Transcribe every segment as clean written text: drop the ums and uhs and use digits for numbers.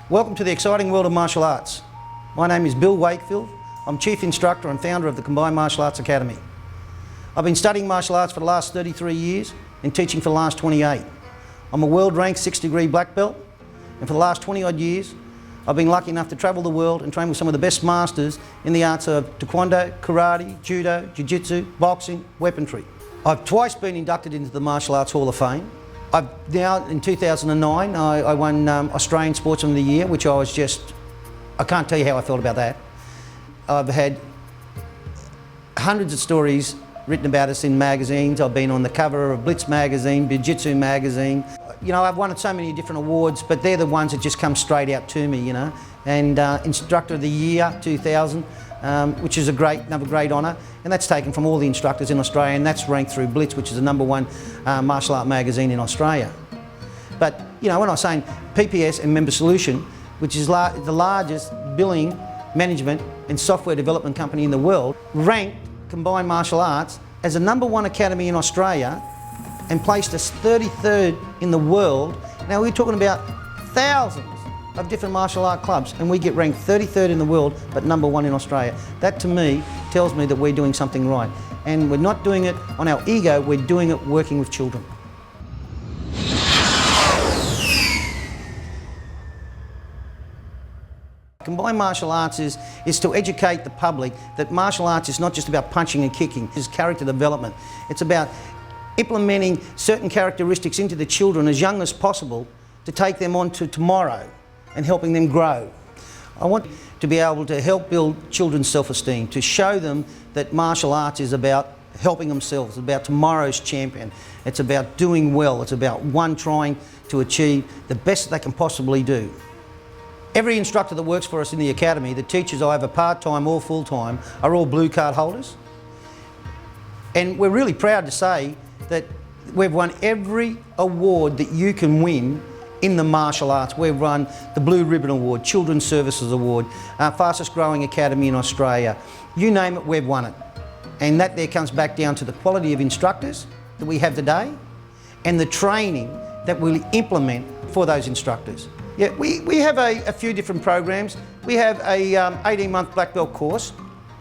Welcome to the exciting world of martial arts. My name is Bill Wakefield. I'm Chief Instructor and founder of the Combined Martial Arts Academy. I've been studying martial arts for the last 33 years and teaching for the last 28. I'm a world ranked 6-degree black belt, and for the last 20 odd years I've been lucky enough to travel the world and train with some of the best masters in the arts of taekwondo, karate, judo, jiu-jitsu, boxing, weaponry. I've twice been inducted into the Martial Arts Hall of Fame. In 2009, I won Australian Sportsman of the Year, which I can't tell you how I felt about that. I've had hundreds of stories written about us in magazines. I've been on the cover of Blitz magazine, Jiu-Jitsu magazine. You know, I've won so many different awards, but they're the ones that just come straight out to me, you know. And Instructor of the Year, 2000, which is another great honour, and that's taken from all the instructors in Australia, and that's ranked through Blitz, which is the #1 martial art magazine in Australia. But, you know, when I was saying PPS and Member Solution, which is the largest billing, management and software development company in the world, ranked Combined Martial Arts as the #1 academy in Australia and placed us 33rd in the world. Now we're talking about thousands of different martial art clubs, and we get ranked 33rd in the world but #1 in Australia. That to me tells me that we're doing something right, and we're not doing it on our ego, we're doing it working with children. Combined martial arts is to educate the public that martial arts is not just about punching and kicking, it's character development. It's about implementing certain characteristics into the children as young as possible to take them on to tomorrow and helping them grow. I want to be able to help build children's self-esteem, to show them that martial arts is about helping themselves, about tomorrow's champion. It's about doing well, it's about one trying to achieve the best that they can possibly do. Every instructor that works for us in the academy, the teachers either part-time or full-time, are all blue card holders. And we're really proud to say that we've won every award that you can win in the martial arts. We've won the Blue Ribbon Award, Children's Services Award, fastest growing academy in Australia. You name it, we've won it. And that there comes back down to the quality of instructors that we have today and the training that we'll implement for those instructors. Yeah, we have a few different programs. We have a 18-month black belt course,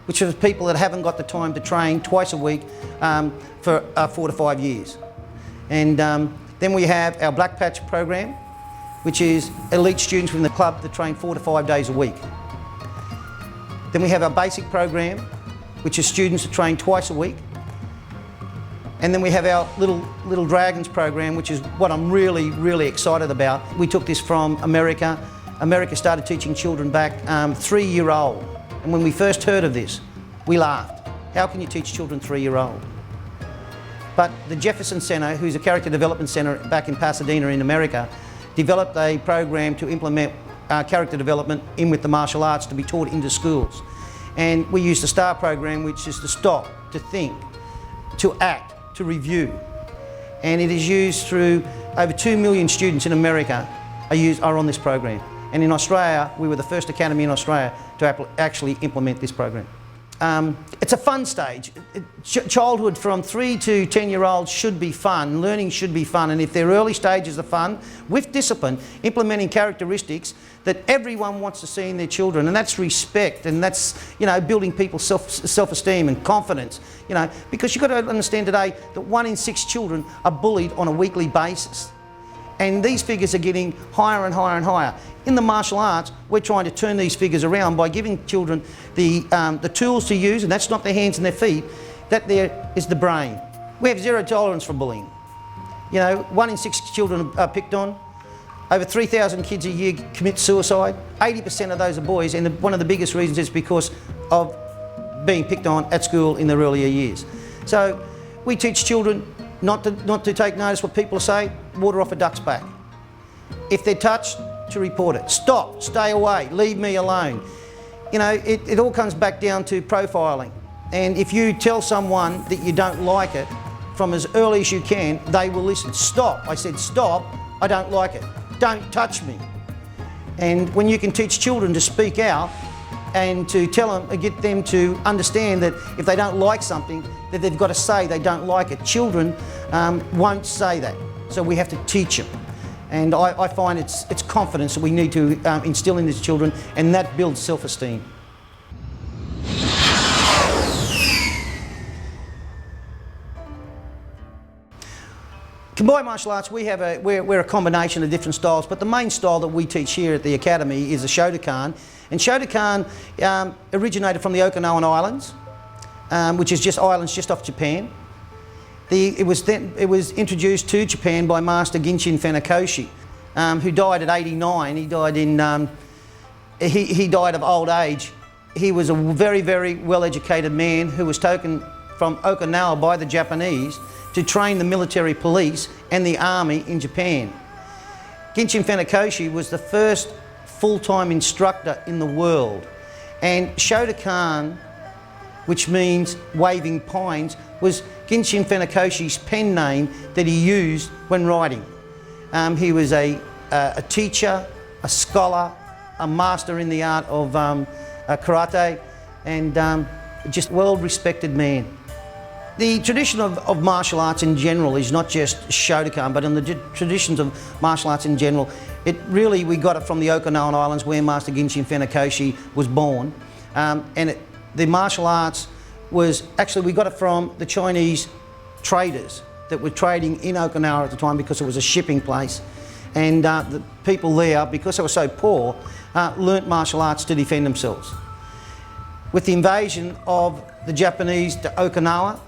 which is people that haven't got the time to train twice a week for 4 to 5 years. And then we have our black patch program, which is elite students from the club that train 4 to 5 days a week. Then we have our basic program, which is students that train twice a week. And then we have our Little Dragons program, which is what I'm really, really excited about. We took this from America. America started teaching children back 3-year-old. And when we first heard of this, we laughed. How can you teach children 3-year-old? But the Jefferson Center, who's a character development center back in Pasadena in America, developed a program to implement character development in with the martial arts to be taught into schools. And we use the STAR program, which is to stop, to think, to act, to review. And it is used through over 2 million students in America are on this program. And in Australia, we were the first academy in Australia to actually implement this program. It's a fun stage. Childhood from 3 to 10-year-olds should be fun. Learning should be fun. And if their early stages are fun, with discipline, implementing characteristics that everyone wants to see in their children, and that's respect, and that's, you know, building people's self-esteem and confidence, you know, because you've got to understand today that 1 in 6 children are bullied on a weekly basis. And these figures are getting higher and higher and higher. In the martial arts, we're trying to turn these figures around by giving children the tools to use, and that's not their hands and their feet, that there is the brain. We have 0 tolerance for bullying. You know, 1 in 6 children are picked on. Over 3,000 kids a year commit suicide. 80% of those are boys, and one of the biggest reasons is because of being picked on at school in their earlier years. So we teach children not to take notice what people say, water off a duck's back. If they're touched, to report it. Stop, stay away, leave me alone. You know, it all comes back down to profiling. And if you tell someone that you don't like it from as early as you can, they will listen. Stop, I said stop, I don't like it. Don't touch me. And when you can teach children to speak out and to tell them, get them to understand that if they don't like something, that they've got to say they don't like it. Children won't say that, so we have to teach them. And I find it's confidence that we need to instill in these children, and that builds self-esteem. Combined martial arts, we're a combination of different styles, but the main style that we teach here at the Academy is the Shotokan. And Shotokan originated from the Okinawan Islands, which is just islands just off Japan. It was introduced to Japan by Master Ginshin Funakoshi, who died at 89. He died of old age. He was a very, very well-educated man who was taken from Okinawa by the Japanese to train the military police and the army in Japan. Ginshin Funakoshi was the first full-time instructor in the world, and Shotokan, which means waving pines, was Ginshin Funakoshi's pen name that he used when writing. He was a teacher, a scholar, a master in the art of karate, and just world-respected man. The tradition of martial arts in general is not just Shotokan, but in the traditions of martial arts in general, we got it from the Okinawan Islands where Master Ginshin Funakoshi was born. The martial arts we got it from the Chinese traders that were trading in Okinawa at the time, because it was a shipping place. And the people there, because they were so poor, learnt martial arts to defend themselves. With the invasion of the Japanese to Okinawa,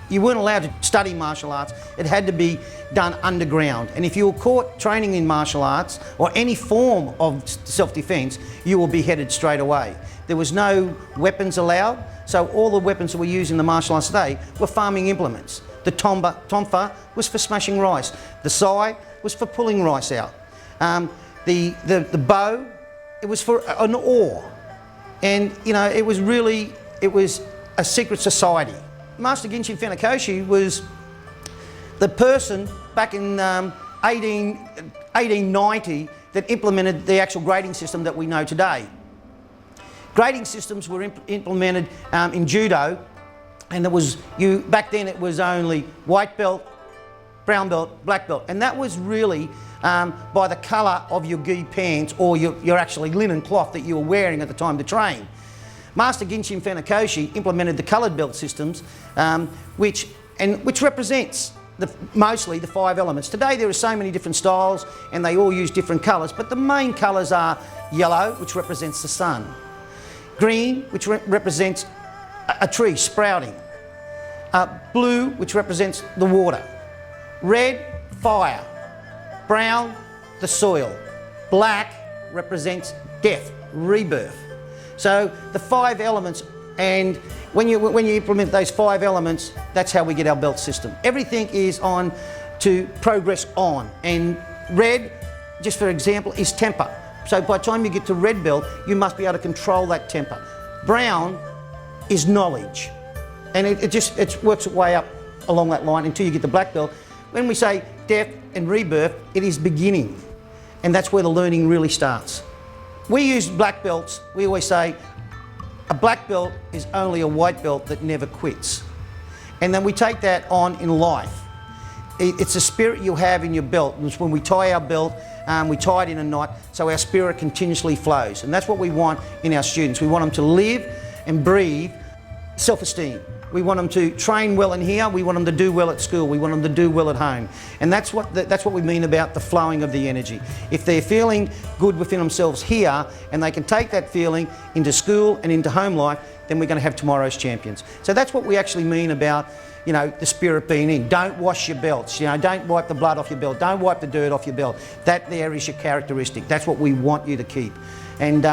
you weren't allowed to study martial arts. It had to be done underground. And if you were caught training in martial arts or any form of self-defense, you were beheaded straight away. There was no weapons allowed, so all the weapons that we use in the martial arts today were farming implements. The tonfa was for smashing rice. The sai was for pulling rice out. The bow, it was for an oar. And it was a secret society. Master Ginshin Funakoshi was the person back in 1890 that implemented the actual grading system that we know today. Grading systems were implemented in judo, and back then it was only white belt, brown belt, black belt, and that was really by the colour of your gi pants or your actually linen cloth that you were wearing at the time to train. Master Ginshin Funakoshi implemented the coloured belt systems, which represents mostly the 5 elements. Today there are so many different styles and they all use different colours, but the main colours are yellow, which represents the sun; green, which represents a tree sprouting; blue, which represents the water; red, fire; brown, the soil; black represents death, rebirth. So the 5 elements, and when you implement those 5 elements, that's how we get our belt system. Everything is on to progress on. And red, just for example, is temper. So by the time you get to red belt, you must be able to control that temper. Brown is knowledge, and it works its way up along that line until you get to black belt. When we say death and rebirth, it is beginning, and that's where the learning really starts. We use black belts. We always say a black belt is only a white belt that never quits. And then we take that on in life. It's the spirit you have in your belt. It's when we tie our belt, we tie it in a knot so our spirit continuously flows. And that's what we want in our students. We want them to live and breathe self-esteem. We want them to train well in here. We want them to do well at school. We want them to do well at home. And that's what we mean about the flowing of the energy. If they're feeling good within themselves here and they can take that feeling into school and into home life, then we're going to have tomorrow's champions. So that's what we actually mean about, the spirit being in. Don't wash your belts. Don't wipe the blood off your belt. Don't wipe the dirt off your belt. That there is your characteristic. That's what we want you to keep. And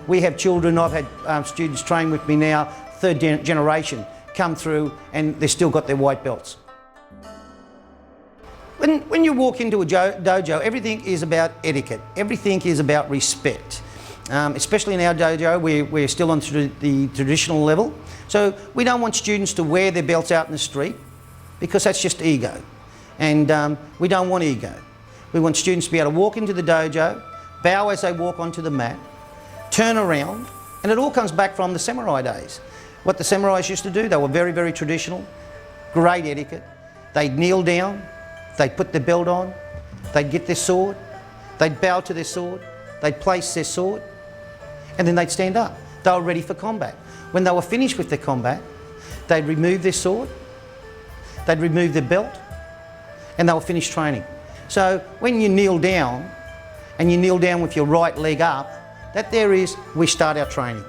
we have children. I've had students train with me now, 3rd generation, come through, and they've still got their white belts. When you walk into a dojo, everything is about etiquette. Everything is about respect. Especially in our dojo, we're still on the traditional level. So we don't want students to wear their belts out in the street, because that's just ego. And we don't want ego. We want students to be able to walk into the dojo, bow as they walk onto the mat, turn around, and it all comes back from the samurai days. What the samurais used to do, they were very, very traditional, great etiquette. They'd kneel down, they'd put their belt on, they'd get their sword, They'd bow to their sword, they'd place their sword, and then they'd stand up. They were ready for combat. When they were finished with their combat, they'd remove their sword, they'd remove their belt, and they were finished training. So when you kneel down, and you kneel down with your right leg up, that there is, we start our training.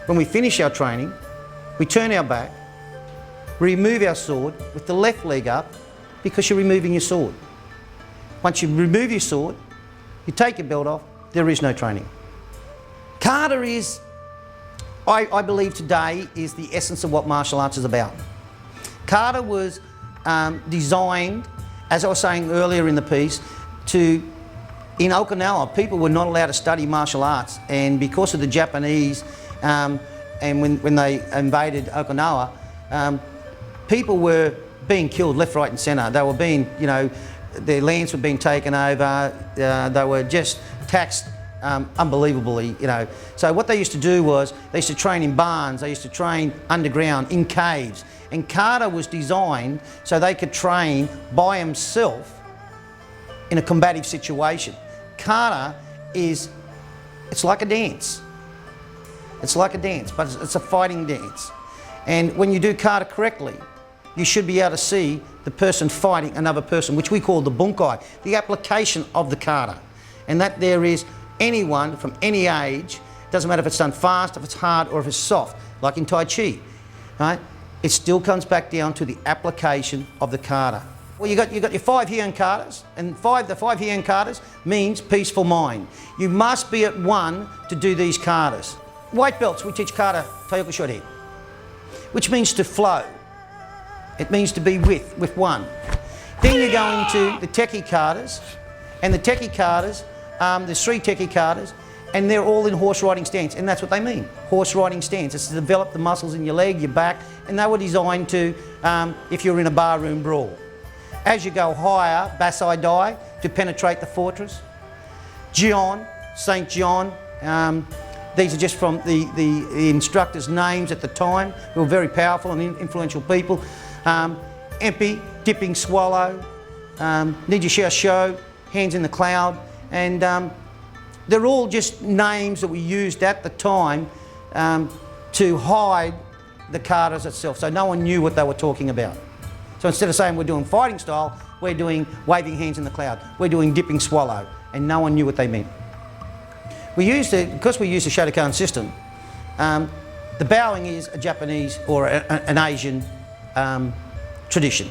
When we finish our training, we turn our back, we remove our sword with the left leg up, because you're removing your sword. Once you remove your sword, you take your belt off, there is no training. Kata is, I believe today, is the essence of what martial arts is about. Kata was designed, as I was saying earlier in the piece, in Okinawa, people were not allowed to study martial arts, and because of the Japanese, and when they invaded Okinawa, people were being killed left, right and centre. They were being, their lands were being taken over, they were just taxed unbelievably, So what they used to do was, they used to train in barns, they used to train underground, in caves, and Kata was designed so they could train by themselves in a combative situation. Kata is, it's like a dance. It's like a dance, but it's a fighting dance. And when you do Kata correctly, you should be able to see the person fighting another person, which we call the bunkai, the application of the Kata. And that there is anyone from any age, doesn't matter if it's done fast, if it's hard, or if it's soft, like in Tai Chi, right? It still comes back down to the application of the Kata. Well, you got your 5 Heian katas, and the 5 Heian katas means peaceful mind. You must be at one to do these katas. White belts, we teach kata Taioku Shorin, which means to flow. It means to be with one. Then you go into the Teki katas, and the Teki katas, there's 3 Teki katas, and they're all in horse riding stance, and that's what they mean, horse riding stance. It's to develop the muscles in your leg, your back, and they were designed to, if you're in a barroom brawl. As you go higher, Basai Dai, to penetrate the fortress. Shihan, St. John, these are just from the instructors' names at the time, who were very powerful and influential people. Empi, Dipping Swallow, Nijishia Sho, Hands in the Cloud, and they're all just names that we used at the time to hide the katas itself, so no one knew what they were talking about. So instead of saying we're doing fighting style, we're doing waving hands in the cloud, we're doing dipping swallow, and no one knew what they meant. We used it, because we used the Shotokan system, the bowing is a Japanese or an Asian tradition.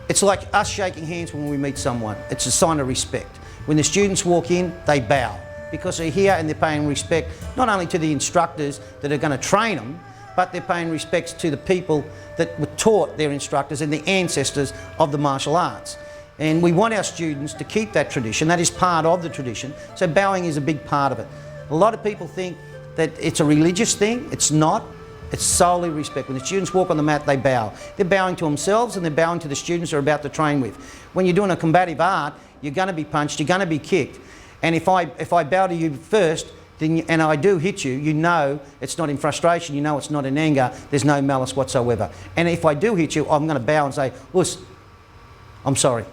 It's like us shaking hands when we meet someone. It's a sign of respect. When the students walk in, they bow, because they're here and they're paying respect not only to the instructors that are going to train them, but they're paying respects to the people that were taught their instructors and the ancestors of the martial arts. And we want our students to keep that tradition. That is part of the tradition. So bowing is a big part of it. A lot of people think that it's a religious thing. It's not. It's solely respect. When the students walk on the mat, they bow. They're bowing to themselves and they're bowing to the students they're about to train with. When you're doing a combative art, you're going to be punched, you're going to be kicked. And if I bow to you first, and I do hit you, you know it's not in frustration, you know it's not in anger, there's no malice whatsoever. And if I do hit you, I'm going to bow and say, "Us, I'm sorry."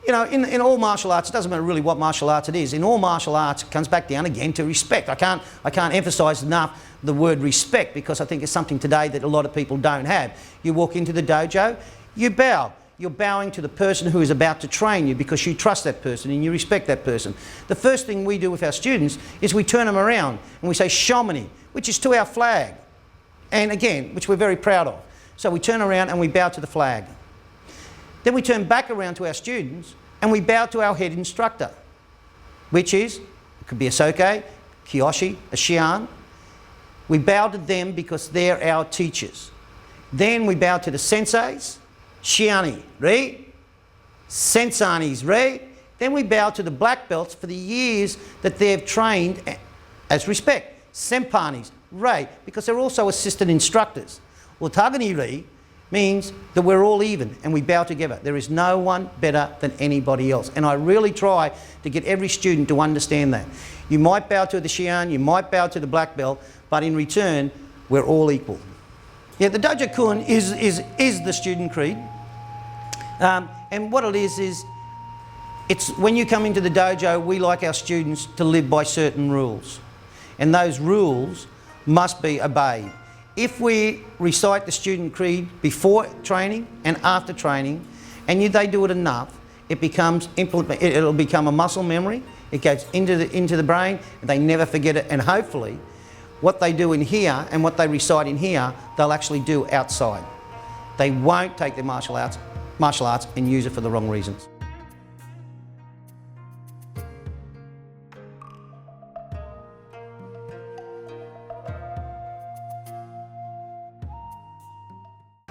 In all martial arts, it doesn't matter really what martial arts it is, in all martial arts it comes back down again to respect. I can't emphasise enough the word respect, because I think it's something today that a lot of people don't have. You walk into the dojo, you bow. You're bowing to the person who is about to train you, because you trust that person and you respect that person. The first thing we do with our students is we turn them around and we say "Shomani," which is to our flag, and again, which we're very proud of. So we turn around and we bow to the flag. Then we turn back around to our students and we bow to our head instructor, which is, it could be a Soke, Kiyoshi, a Shihan. We bow to them because they're our teachers. Then we bow to the senseis, Shiani, right? Sensanis, right? Then we bow to the black belts for the years that they've trained as respect. Senpanis, right? Because they're also assistant instructors. Well, Tagani Ri means that we're all even and we bow together. There is no one better than anybody else. And I really try to get every student to understand that. You might bow to the Shihan, you might bow to the black belt, but in return, we're all equal. Yeah, the Dojo Kun is the student creed. And what it is It's when you come into the dojo, we like our students to live by certain rules, and those rules must be obeyed. If we recite the student creed before training and after training, and they do it enough, it'll become a muscle memory. It goes into the brain, and they never forget it. And hopefully, what they do in here and what they recite in here, they'll actually do outside. They won't take their martial arts and use it for the wrong reasons.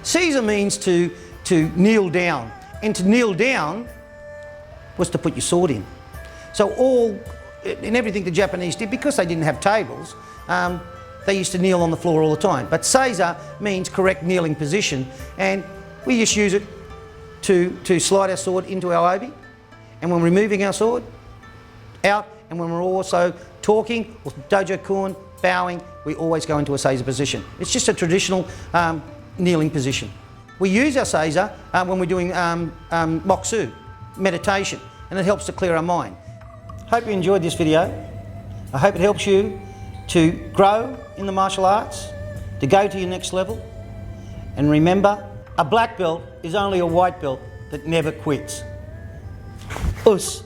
Caesar means to kneel down, and to kneel down was to put your sword in. So in everything the Japanese did, because they didn't have tables, they used to kneel on the floor all the time. But Caesar means correct kneeling position, and we just use it to slide our sword into our obi, and when we're moving our sword out, and when we're also talking or dojo kun, bowing, we always go into a Caesar position. It's just a traditional kneeling position. We use our Caesar when we're doing Moksu, meditation, and it helps to clear our mind. Hope you enjoyed this video. I hope it helps you to grow in the martial arts, to go to your next level. And remember, a black belt is only a white belt that never quits. Us.